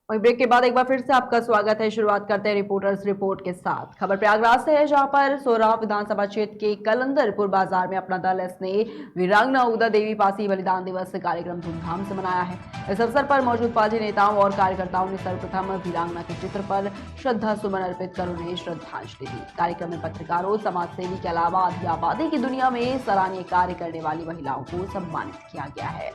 वहीं ब्रेक के बाद एक बार फिर से आपका स्वागत है। शुरुआत करते हैं रिपोर्टर्स रिपोर्ट के साथ। खबर प्रयागराज से है, जहां पर सोराव विधानसभा क्षेत्र के कलंदरपुर बाजार में अपना दल ने वीरांगना उदा देवी पासी बलिदान दिवस कार्यक्रम धूमधाम से मनाया है। इस अवसर पर मौजूद पार्टी नेताओं और कार्यकर्ताओं ने सर्वप्रथम वीरांगना के चित्र पर श्रद्धा सुमन अर्पित कर उन्हें श्रद्धांजलि दी। कार्यक्रम में पत्रकारों, समाजसेवी के अलावा आधी आबादी की दुनिया में सराहनीय कार्य करने वाली महिलाओं को सम्मानित किया गया है।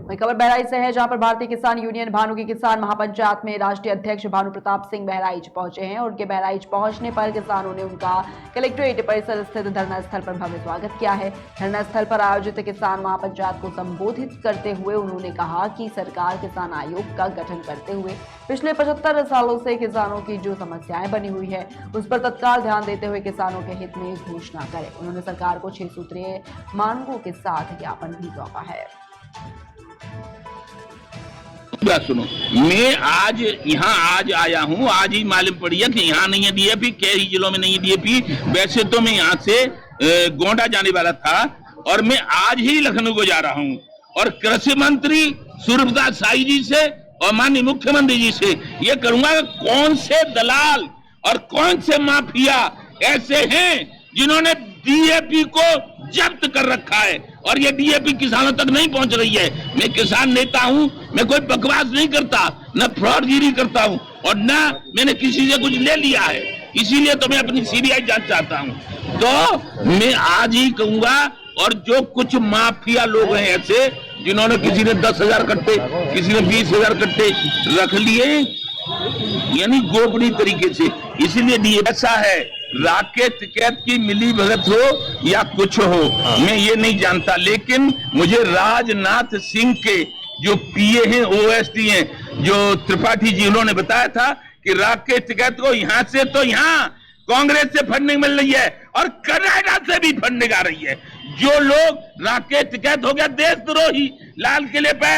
वही खबर बहराइच से है, जहां पर भारतीय किसान यूनियन भानु की किसान महापंचायत में राष्ट्रीय अध्यक्ष भानु प्रताप सिंह बहराइच पहुंचे हैं। उनके बहराइच पहुंचने पर किसानों ने उनका कलेक्ट्रेट परिसर स्थित धरना स्थल पर भव्य स्वागत किया है। धरना स्थल पर आयोजित किसान महापंचायत को संबोधित करते हुए उन्होंने कहा कि सरकार किसान आयोग का गठन करते हुए पिछले 75 सालों से किसानों की जो समस्याएं बनी हुई है उस पर तत्काल ध्यान देते हुए किसानों के हित में घोषणा करे। उन्होंने सरकार को 6 सूत्रीय मांगों के साथ ज्ञापन भी सौंपा है। बात सुनो, मैं आज यहाँ आया हूँ, आज ही मालूम पड़ी है कि यहाँ नहीं है डीएपी, कई जिलों में नहीं है डीएपी। वैसे तो मैं यहाँ से गोंडा जाने वाला था और मैं आज ही लखनऊ को जा रहा हूँ और कृषि मंत्री सूर्यप्रताप शाही जी से और माननीय मुख्यमंत्री जी से ये करूंगा, कौन से दलाल और कौन से माफिया ऐसे हैं जिन्होंने डीएपी को जब्त कर रखा है और ये डीएपी किसानों तक नहीं पहुंच रही है। मैं किसान नेता हूं, मैं कोई बकवास नहीं करता, न फ्रॉडगिरी करता हूं और न मैंने किसी से कुछ ले लिया है। इसीलिए तो मैं अपनी सीबीआई जांच चाहता हूं। तो मैं आज ही कहूंगा, और जो कुछ माफिया लोग हैं ऐसे जिन्होंने किसी ने 10,000 कट्टे, किसी ने 20,000 कट्टे रख लिए, यानी गोपनीय तरीके से, इसीलिए डीएपी ऐसा है। राकेश टिकैत की मिली भगत हो या कुछ हो, मैं ये नहीं जानता, लेकिन मुझे राजनाथ सिंह के जो पीए हैं, ओएसडी हैं, जो त्रिपाठी जी, उन्होंने बताया था कि राकेश टिकैत को यहाँ से तो यहाँ कांग्रेस से फंडिंग मिल रही है और कनाडा से भी फंडिंग आ रही है। जो लोग राकेश टिकैत हो गया देशद्रोही, लाल किले पे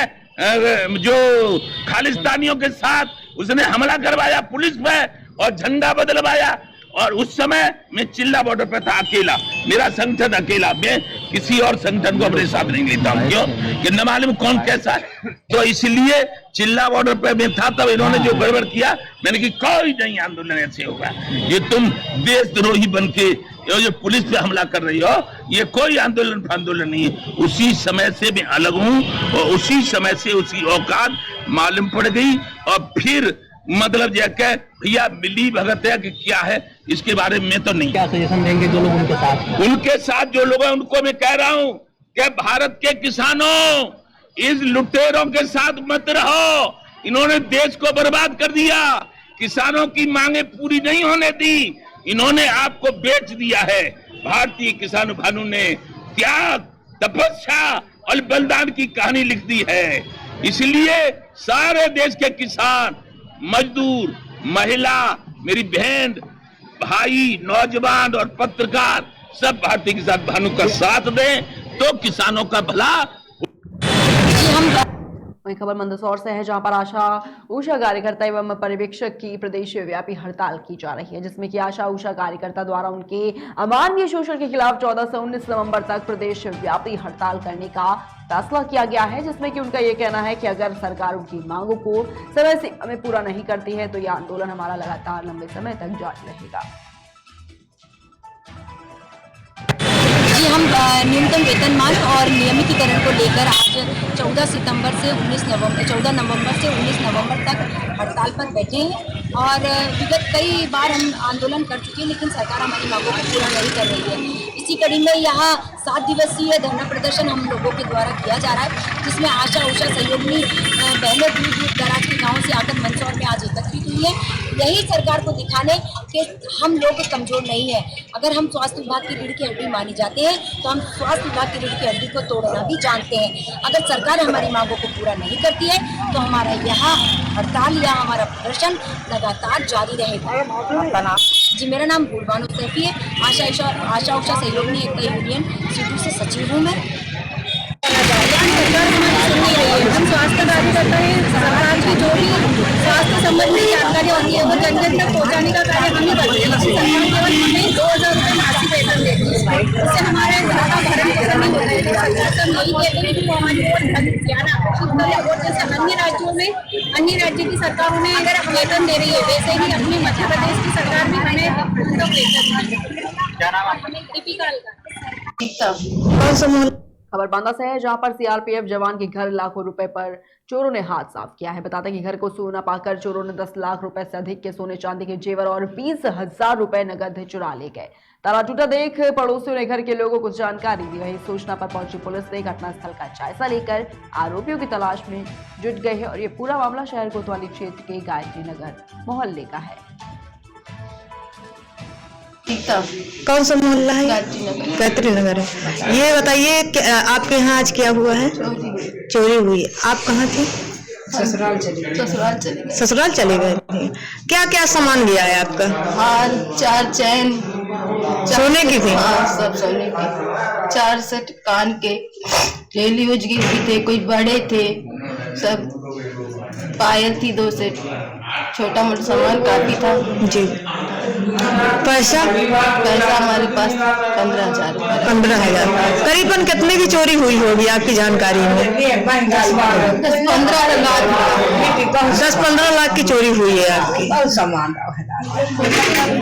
जो खालिस्तानियों के साथ उसने हमला करवाया पुलिस पे और झंडा बदलवाया, और उस समय मैं चिल्ला बॉर्डर पे था अकेला, मेरा संगठन अकेला, मैं किसी और संगठन को अपने साथ नहीं लेता हूँ। क्यों कि न मालूम कौन कैसा है, तो इसलिए चिल्ला बॉर्डर पे मैं था। तब इन्होंने जो गड़बड़ किया, मैंने कि कोई नहीं आंदोलन ऐसे होगा, ये तुम देशद्रोही बन के जो पुलिस पे हमला कर रही हो, ये कोई आंदोलन नहीं है। उसी समय से मैं अलग हूँ और उसी समय से उसकी औकात मालूम पड़ गई। और फिर मतलब जैसे भैया मिली भगत है कि क्या है, इसके बारे में तो नहीं। क्या सजेशन देंगे जो लोग उनके साथ जो लोग हैं उनको मैं कह रहा हूं कि भारत के किसानों, इस लुटेरों के साथ मत रहो। इन्होंने देश को बर्बाद कर दिया, किसानों की मांगे पूरी नहीं होने दी, इन्होंने आपको बेच दिया है। भारतीय किसान भानु ने त्याग, तपस्या और बलिदान की कहानी लिख दी है। इसलिए सारे देश के किसान, मजदूर, महिला, मेरी बहन, भाई, नौजवान और पत्रकार सब भारतीय किसान भानु का साथ दें तो किसानों का भला। वही खबर मंदसौर से है, जहां पर आशा उषा कार्यकर्ता एवं पर्यवेक्षक की प्रदेश व्यापी हड़ताल की जा रही है, जिसमें कि आशा उषा कार्यकर्ता द्वारा उनके अमानवीय शोषण के खिलाफ 14 से 19 नवंबर तक प्रदेश व्यापी हड़ताल करने का फैसला किया गया है। जिसमें कि उनका यह कहना है कि अगर सरकार उनकी मांगों को समय सीमा में पूरा नहीं करती है तो यह आंदोलन हमारा लगातार लंबे समय तक जारी रहेगा। हम न्यूनतम वेतनमान और नियमितीकरण को लेकर आज 14 नवंबर से 19 नवंबर तक हड़ताल पर बैठे हैं और विगत कई बार हम आंदोलन कर चुके हैं, लेकिन सरकार हमारी मांगों को पूरा नहीं कर रही है। इसी कड़ी में यहाँ 7 दिवसीय धरना प्रदर्शन हम लोगों के द्वारा किया जा रहा है, जिसमें आशा उषा सहयोगी बहनें दूर दूर दराज के गाँव से आकर मंदसौर में आज एकत्रित हुई है, यही सरकार को दिखाने कि हम लोग कमजोर नहीं है। अगर हम स्वास्थ्य विभाग की रीढ़ की हड्डी मानी जाते हैं तो हम स्वास्थ्य विभाग की रीढ़ की हड्डी को तोड़ना भी जानते हैं। अगर सरकार हमारी मांगों को पूरा नहीं करती है तो हमारा यहाँ हड़ताल या हमारा प्रदर्शन लगातार जारी रहेगा। जी, मेरा नाम गुरबानो सैफी है, आशा उषा सहयोगी एकता यूनियन सीटू से सचिव हूँ मैं। सरकार हमारी सुन नहीं रही है। हम स्वास्थ्य कार्यकर्ता हैं, सरकार की जो भी स्वास्थ्य संबंधी जानकारी होती है वो जन जन तक पहुँचाने का कार्य हम ही करते हैं। सरकार केवल हमें 2,000 रुपये मासिक वेतन देती है, इससे हमारे ज़्यादा भरण पोषण नहीं होता है। सरकार से हम यही ये एक जो हमारी वोट ज्यादा आकर्षित करे और जैसे अन्य राज्यों में अन्य राज्य की सरकार उन्हें अगर वेतन दे रही है वैसे ही अपनी मध्य प्रदेश की सरकार भी हमें पूरा वेतन दे। क्या नाम है? दीपिका। कौन सा मोहल्ला? खबर बांदा से है, जहां पर सीआरपीएफ जवान के घर लाखों रुपए पर चोरों ने हाथ साफ किया है। बताते कि घर को सोना पाकर चोरों ने 10 लाख रुपए से अधिक के सोने चांदी के जेवर और 20,000 रुपए नगद चुरा ले गए। ताला टूटा देख पड़ोसियों ने घर के लोगों को जानकारी दी। वही सूचना पर पहुंची पुलिस ने घटनास्थल का जायजा लेकर आरोपियों की तलाश में जुट गई है और ये पूरा मामला शहर कोतवाली क्षेत्र के गायत्री नगर मोहल्ले का है। कौन सा मोहल्ला है? गायत्री नगर है। ये बताइए कि आपके यहाँ आज क्या हुआ है? चोरी हुई। आप कहाँ थे? ससुराल चले गए थे। क्या क्या सामान लिया है आपका? हार, 4 चैन सोने की थी? हाँ, सब सोने की। 4 सेट कान के, डेली यूज की भी थे, कोई बड़े थे, सब पायल थी 2 सेट, छोटा मोटा सामान काफी था जी। पैसा हमारे पास 15,000। 15,000। करीबन कितने की चोरी हुई होगी आपकी जानकारी में? 10-15 लाख। 10-15 लाख की चोरी हुई है आपकी।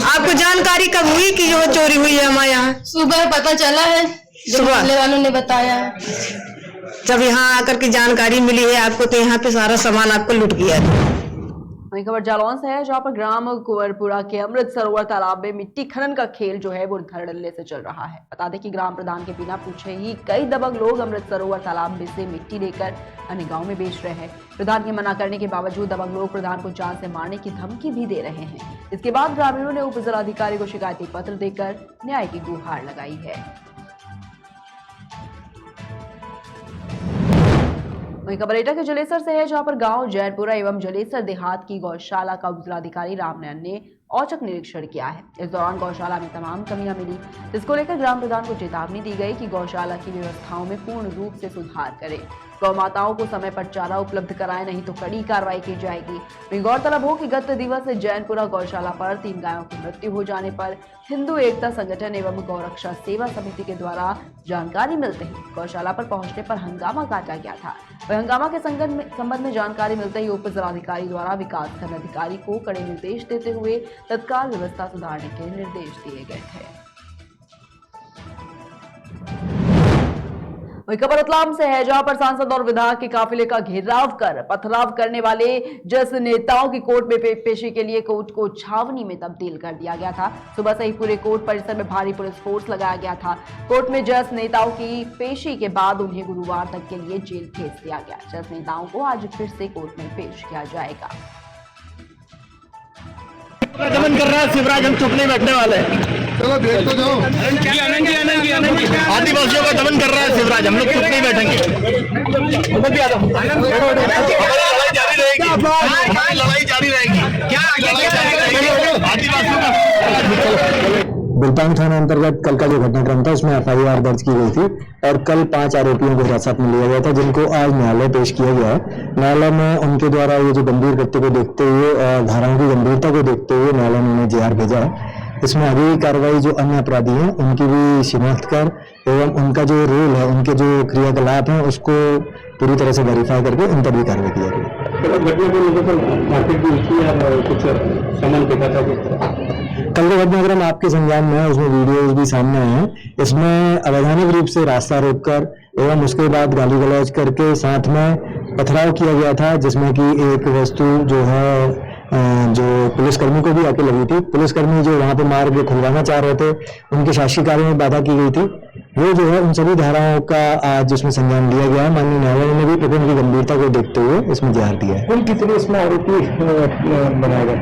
आपको जानकारी कब हुई कि जो चोरी हुई है हमारे यहाँ? सुबह पता चला है, सुबह मोहल्ले वालों ने बताया। जब यहाँ आकर की जानकारी मिली है आपको तो यहाँ पे सारा सामान आपको लूट गया था। वहीं खबर जालौन से है, जहां पर ग्राम कुंवरपुरा के अमृत सरोवर तालाब में मिट्टी खनन का खेल जो है वो धड़ल्ले से चल रहा है। बता दें कि ग्राम प्रधान के बिना पूछे ही कई दबंग लोग अमृत सरोवर तालाब में से मिट्टी लेकर अन्य गांव में बेच रहे हैं। प्रधान के मना करने के बावजूद दबंग लोग प्रधान को जान से मारने की धमकी भी दे रहे हैं। इसके बाद ग्रामीणों ने उप जिलाधिकारी को शिकायती पत्र देकर न्याय की गुहार लगाई है। वहीं खबरेटा के जलेसर से है, जहां पर गांव जैनपुरा एवं जलेसर देहात की गौशाला का जिलाधिकारी रामनयन ने औचक निरीक्षण किया है। इस दौरान गौशाला में तमाम कमियां मिली, जिसको लेकर ग्राम प्रधान को चेतावनी दी गई कि गौशाला की व्यवस्थाओं में पूर्ण रूप से सुधार करें। गौ माताओं को समय पर चारा उपलब्ध कराएं, नहीं तो कड़ी कार्रवाई की जाएगी। वहीं गौरतलब हो कि गत दिवस जैनपुरा गौशाला पर 3 गायों की मृत्यु हो जाने पर हिंदू एकता संगठन एवं गौरक्षा सेवा समिति के द्वारा जानकारी मिलते ही गौशाला पर पहुंचने पर हंगामा काटा गया था। वह हंगामा के संबंध में जानकारी मिलते ही उप जिलाधिकारी द्वारा विकासखंड अधिकारी को कड़े निर्देश देते हुए तत्काल व्यवस्था सुधारने के निर्देश दिए गए थे। वही खबर रतलाम से है, जहां पर सांसद और विधायक के काफिले का घेराव कर पथराव करने वाले जस नेताओं की कोर्ट में पेशी के लिए कोर्ट को छावनी में तब्दील कर दिया गया था। सुबह से ही पूरे कोर्ट परिसर में भारी पुलिस फोर्स लगाया गया था। कोर्ट में जस नेताओं की पेशी के बाद उन्हें गुरुवार तक के लिए जेल भेज दिया गया। जस नेताओं को आज फिर से कोर्ट में पेश किया जाएगा। दमन कर रहा है शिवराज, हम चुप नहीं बैठने वाले। चलो देख तो जाओ। आदिवासियों का दमन कर रहा है शिवराज, हम लोग चुप नहीं बैठेंगे। लड़ाई जारी रहेगी। आदिवासियों का बिलपांग थाना अंतर्गत कल का जो घटनाक्रम था उसमें FIR दर्ज की गई थी और कल 5 आरोपियों को हिरासत में लिया गया था, जिनको आज न्यायालय पेश किया गया है। न्यायालय में उनके द्वारा ये जो गंभीर कृत्य को देखते हुए और धाराओं की गंभीरता को देखते हुए न्यायालय ने उन्हें JR भेजा है। इसमें आगे की कार्रवाई जो अन्य अपराधी हैं उनकी भी शिनाख्त कर एवं उनका जो रोल है, उनके जो क्रियाकलाप हैं उसको पूरी तरह से वेरीफाई करके उन पर भी कार्रवाई की जाएगी। कल का घटनाक्रम आपके संज्ञान में है, उसमें वीडियोज भी सामने आए हैं। इसमें अवैधानिक रूप से रास्ता रोककर एवं उसके बाद गाली गलौज करके साथ में पथराव किया गया था, जिसमें कि एक वस्तु जो है जो पुलिसकर्मी को भी आके लगी थी। पुलिसकर्मी जो वहां पे मार्ग खुलवाना चाह रहे थे, उनके शासकीय कार्य में बाधा की गई थी। वो जो है उन सभी धाराओं का आज जिसमें संज्ञान लिया गया है। माननीय न्यायालय ने भी प्रकरण की गंभीरता को देखते हुए इसमें JR दिया है। कुल कितने इसमें आरोपी बनाए गए?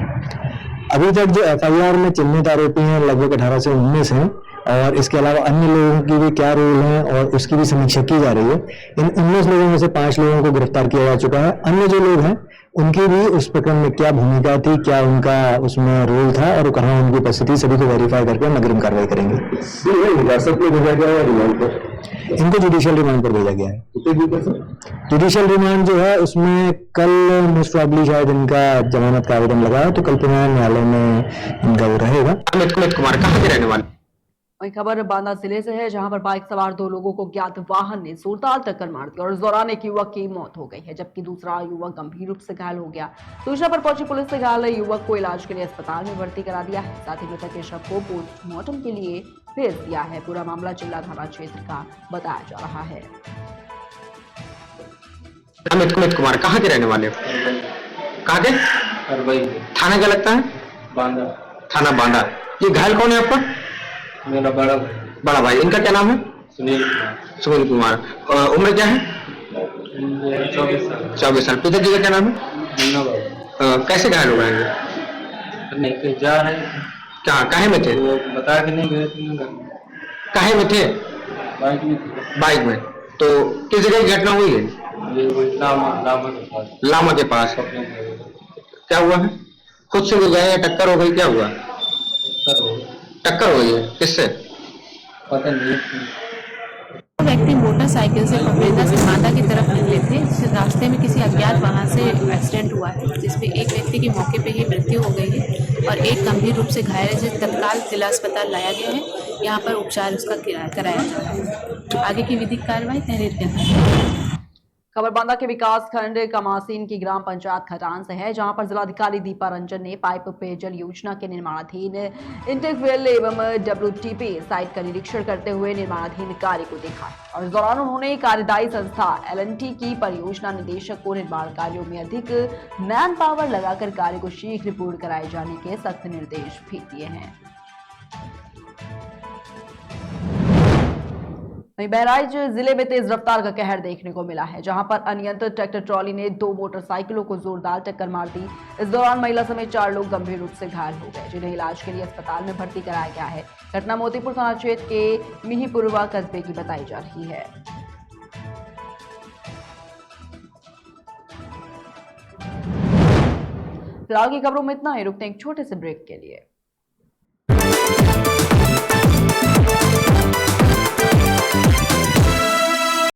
अभी तक जो FIR में चिन्हित आरोपी हैं लगभग 18 से 19 हैं और इसके अलावा अन्य लोगों की भी क्या रोल है और उसकी भी समीक्षा की जा रही है। इन 19 लोगों में से 5 लोगों को गिरफ्तार किया जा चुका है। अन्य जो लोग हैं उनकी भी उस प्रकरण में क्या भूमिका थी, क्या उनका उसमें रोल था और कहाँ उनकी उपस्थिति, सभी को वेरीफाई करके हम अग्रिम कार्रवाई करेंगे। हिरासत में भेजा गया है रिमांड पर? इनको जुडिशियल रिमांड पर भेजा गया है। जुडिशियल रिमांड जो है उसमें कल मोस्ट प्रोबेबली शायद इनका जमानत का आवेदन लगा है, तो कल पुनः न्यायालय में इनका वो रहेगा। अमित कुमार कहाँ के रहने वाले? वहीं खबर बांदा जिले से है, जहां पर बाइक सवार दो लोगों को ज्ञात वाहन ने जोरदार टक्कर मार दी और इस दौरान एक युवक की मौत हो गई है, जबकि दूसरा युवक गंभीर रूप से घायल हो गया। सूचना पर पहुंची पुलिस ने घायल युवक को इलाज के लिए अस्पताल में भर्ती करा दिया है। साथ ही मृतक के शव को पोस्टमार्टम के लिए भेज दिया है। पूरा मामला चिल्ला थाना क्षेत्र का बताया जा रहा है। अमित कुमार कहाँ के रहने वाले हो? कहाँ के? थाना क्या लगता है? बांदा। थाना बांदा। ये घायल कौन है आपका? मेरा बड़ा भाई। इनका क्या नाम है? सुनील कुमार। उम्र क्या है? 24 साल। पिताजी का क्या नाम है? कैसे घायल हो गए? नहीं जा रहे क्या काहे में थे? वो बता के नहीं गए। काहे में थे? बाइक में थे। बाइक में। तो किस जगह की घटना हुई है? ये लामा के पास। क्या हुआ है? खुद से भी गए, टक्कर हो गई, क्या हुआ? टक्कर हो गई है। किससे? पता नहीं। व्यक्ति मोटरसाइकिल से पपरेजा से बांदा की तरफ निकले थे। रास्ते में किसी अज्ञात वाहन से एक्सीडेंट हुआ है, जिसमें एक व्यक्ति की मौके पे ही मृत्यु हो गई है और एक गंभीर रूप से घायल है, जिसे तत्काल जिला अस्पताल लाया गया है। यहाँ पर उपचार उसका कराया जा रहा है। आगे की विधिक कार्रवाई तहरीर के अंदर। खबर बांदा के विकास खंड कमासीन की ग्राम पंचायत खटान से है, जहां पर जिलाधिकारी दीपा रंजन ने पाइप पेयजल योजना के निर्माणाधीन इंटेकवेल एवं WTP साइट का निरीक्षण करते हुए निर्माणाधीन कार्य को देखा और इस दौरान उन्होंने कार्यदायी संस्था L&T की परियोजना निदेशक को निर्माण कार्यों में अधिक मैन पावर लगाकर कार्य को शीघ्र पूर्ण कराए जाने के सख्त निर्देश भी दिए हैं। वहीं बहराइच जिले में तेज रफ्तार का कहर देखने को मिला है, जहां पर अनियंत्रित ट्रैक्टर ट्रॉली ने 2 मोटरसाइकिलों को जोरदार टक्कर मार दी। इस दौरान महिला समेत 4 लोग गंभीर रूप से घायल हो गए, जिन्हें इलाज के लिए अस्पताल में भर्ती कराया गया है। घटना मोतीपुर थाना क्षेत्र के मिहीपुरवा कस्बे की बताई जा रही है। फिलहाल की खबरों में इतना ही। रुकते हैं एक छोटे से ब्रेक के लिए।